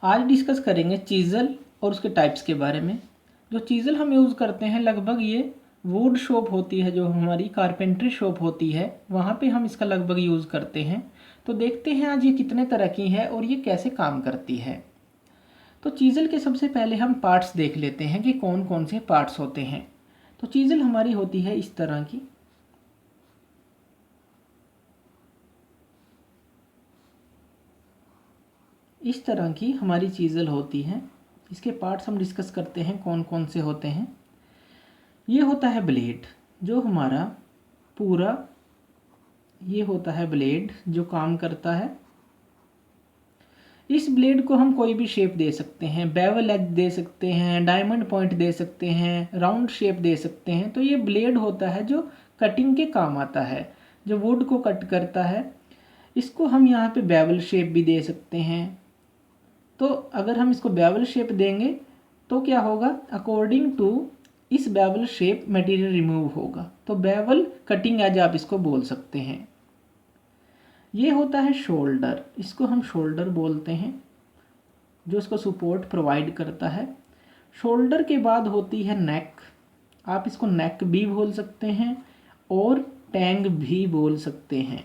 आज डिस्कस करेंगे चीज़ल और उसके टाइप्स के बारे में। जो चीज़ल हम यूज़ करते हैं लगभग ये वुड शॉप होती है, जो हमारी कारपेंट्री शॉप होती है, वहाँ पे हम इसका लगभग यूज़ करते हैं। तो देखते हैं आज ये कितने तरह की है और ये कैसे काम करती है। तो चीज़ल के सबसे पहले हम पार्ट्स देख लेते हैं कि कौन कौन से पार्ट्स होते हैं। तो चीज़ल हमारी होती है इस तरह की, इस तरह की हमारी चीज़ल होती है। इसके पार्ट्स हम डिस्कस करते हैं कौन कौन से होते हैं। ये होता है ब्लेड, जो हमारा पूरा ये होता है ब्लेड जो काम करता है। इस ब्लेड को हम कोई भी शेप दे सकते हैं, बेवल एज दे सकते हैं, डायमंड पॉइंट दे सकते हैं, राउंड शेप दे सकते हैं। तो ये ब्लेड होता है जो कटिंग के काम आता है, जो वुड को कट करता है। इसको हम यहाँ पे बेवल शेप भी दे सकते हैं। तो अगर हम इसको बेवल शेप देंगे तो क्या होगा, अकॉर्डिंग टू इस बेवल शेप मटेरियल रिमूव होगा। तो बेवल कटिंग एज आप इसको बोल सकते हैं। ये होता है शोल्डर, इसको हम शोल्डर बोलते हैं, जो इसको सपोर्ट प्रोवाइड करता है। शोल्डर के बाद होती है नेक, आप इसको नेक भी बोल सकते हैं और टैंग भी बोल सकते हैं,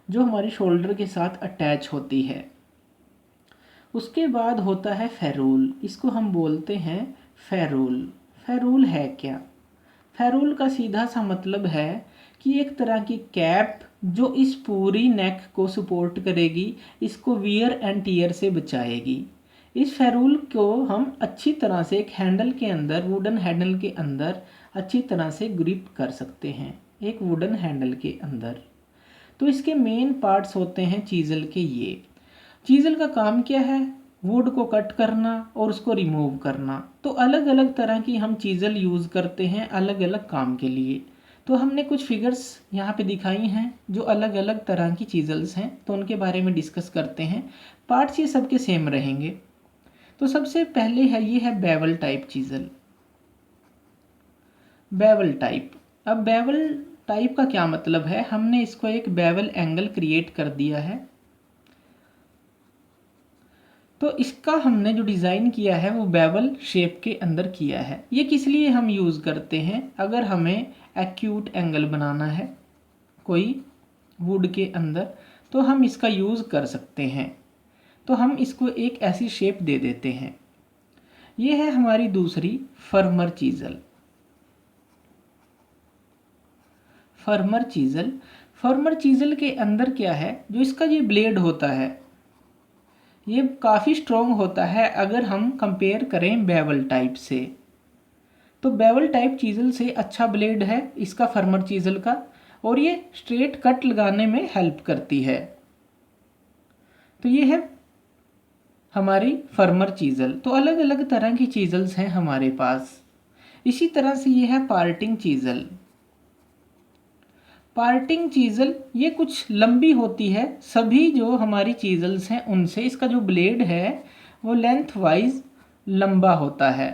जो हमारी शोल्डर के साथ अटैच होती है। उसके बाद होता है फेरूल, इसको हम बोलते हैं फेरूल। फेरूल है क्या? फेरूल का सीधा सा मतलब है कि एक तरह की कैप जो इस पूरी नेक को सपोर्ट करेगी, इसको वियर एंड टीयर से बचाएगी। इस फेरूल को हम अच्छी तरह से एक हैंडल के अंदर, वुडन हैंडल के अंदर अच्छी तरह से ग्रिप कर सकते हैं, एक वुडन हैंडल के अंदर। तो इसके मेन पार्ट्स होते हैं चीज़ल के ये। चीज़ल का काम क्या है? वुड को कट करना और उसको रिमूव करना। तो अलग अलग तरह की हम चीज़ल यूज़ करते हैं अलग अलग काम के लिए। तो हमने कुछ फिगर्स यहाँ पे दिखाई हैं जो अलग अलग तरह की चीज़ल्स हैं, तो उनके बारे में डिस्कस करते हैं। पार्ट्स ये सबके सेम रहेंगे। तो सबसे पहले है ये है bevel type chisel. Bevel type, अब बेवल टाइप का क्या मतलब है, हमने इसको एक बेवल एंगल क्रिएट कर दिया है। तो इसका हमने जो डिज़ाइन किया है वो बेवल शेप के अंदर किया है। ये किस लिए हम यूज़ करते हैं, अगर हमें एक्यूट एंगल बनाना है कोई वुड के अंदर, तो हम इसका यूज़ कर सकते हैं। तो हम इसको एक ऐसी शेप दे देते हैं। ये है हमारी दूसरी former chisel. Former chisel, former chisel के अंदर क्या है, जो इसका ये ब्लेड होता है ये काफ़ी स्ट्रॉन्ग होता है अगर हम कंपेयर करें बेवल टाइप से। तो बेवल टाइप चीज़ल से अच्छा ब्लेड है इसका फर्मर चीज़ल का, और ये स्ट्रेट कट लगाने में हेल्प करती है। तो ये है हमारी फर्मर चीज़ल। तो अलग अलग तरह की चीज़ल्स हैं हमारे पास। इसी तरह से ये है पार्टिंग चीज़ल। पार्टिंग चीज़ल ये कुछ लंबी होती है, सभी जो हमारी चीज़ल्स हैं उनसे इसका जो ब्लेड है वो लेंथ वाइज लंबा होता है।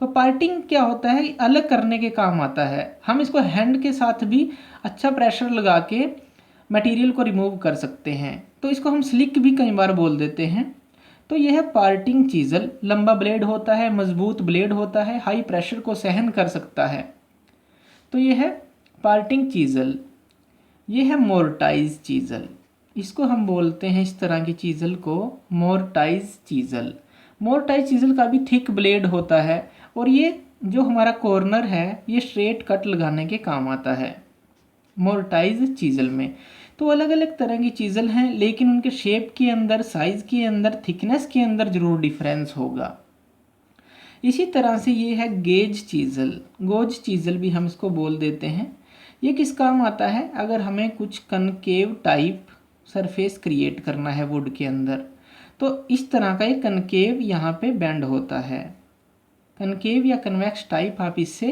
तो पार्टिंग क्या होता है, अलग करने के काम आता है। हम इसको हैंड के साथ भी अच्छा प्रेशर लगा के मटेरियल को रिमूव कर सकते हैं। तो इसको हम स्लिक भी कई बार बोल देते हैं। तो यह है पार्टिंग चीज़ल, लंबा ब्लेड होता है, मजबूत ब्लेड होता है, हाई प्रेशर को सहन कर सकता है। तो यह है पार्टिंग चीज़ल। ये है मोर्टाइज चीज़ल, इसको हम बोलते हैं इस तरह की चीज़ल को मोर्टाइज चीज़ल। मोर्टाइज चीज़ल का भी थिक ब्लेड होता है और ये जो हमारा कॉर्नर है ये स्ट्रेट कट लगाने के काम आता है मोर्टाइज चीज़ल में। तो अलग अलग तरह की चीज़ल हैं, लेकिन उनके शेप के अंदर, साइज़ के अंदर, थिकनेस के अंदर ज़रूर डिफरेंस होगा। इसी तरह से ये है गेज चीज़ल। गोज चीज़ल भी हम इसको बोल देते हैं। ये किस काम आता है, अगर हमें कुछ कनकेव टाइप सरफेस क्रिएट करना है वुड के अंदर, तो इस तरह का एक कनकेव यहाँ पे बेंड होता है। कनकेव या कन्वेक्स टाइप आप इससे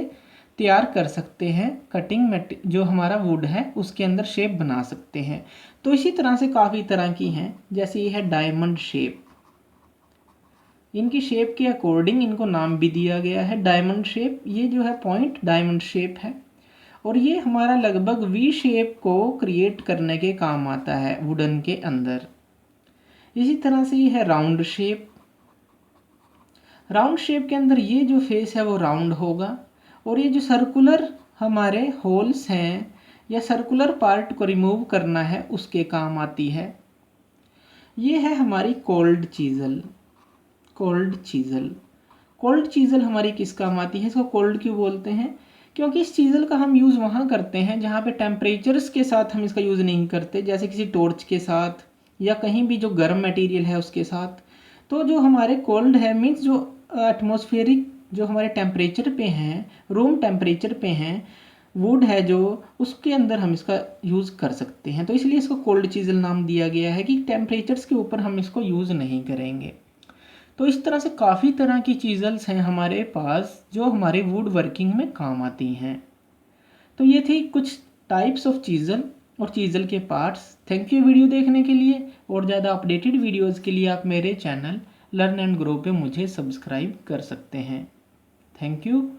तैयार कर सकते हैं, कटिंग जो हमारा वुड है उसके अंदर शेप बना सकते हैं। तो इसी तरह से काफ़ी तरह की हैं, जैसे ये है डायमंड शेप। इनकी शेप के अकॉर्डिंग इनको नाम भी दिया गया है डायमंड शेप। ये जो है पॉइंट डायमंड शेप है और ये हमारा लगभग वी शेप को क्रिएट करने के काम आता है वुडन के अंदर। इसी तरह से ये है राउंड शेप। राउंड शेप के अंदर ये जो फेस है वो राउंड होगा, और ये जो सर्कुलर हमारे होल्स हैं या सर्कुलर पार्ट को रिमूव करना है उसके काम आती है। ये है हमारी cold chisel. Cold chisel, cold chisel हमारी किस काम आती है? इसको कोल्ड क्यों बोलते हैं? क्योंकि इस चीज़ल का हम यूज़ वहाँ करते हैं जहाँ पे टेम्परेचर्स के साथ हम इसका यूज़ नहीं करते, जैसे किसी टॉर्च के साथ या कहीं भी जो गर्म मटेरियल है उसके साथ। तो जो हमारे कोल्ड है मीन्स जो एटमॉस्फेरिक जो हमारे टेम्परेचर पे हैं, रूम टेम्परेचर पे हैं, वुड है जो, उसके अंदर हम इसका यूज़ कर सकते हैं। तो इसलिए इसको कोल्ड चीज़ल नाम दिया गया है कि टेम्परेचर्स के ऊपर हम इसको यूज़ नहीं करेंगे। तो इस तरह से काफ़ी तरह की चीज़ल्स हैं हमारे पास जो हमारे वुड वर्किंग में काम आती हैं। तो ये थी कुछ टाइप्स ऑफ चीज़ल और चीज़ल के पार्ट्स। थैंक यू वीडियो देखने के लिए, और ज़्यादा अपडेटेड वीडियोज़ के लिए आप मेरे चैनल लर्न एंड ग्रो पे मुझे सब्सक्राइब कर सकते हैं। Thank you.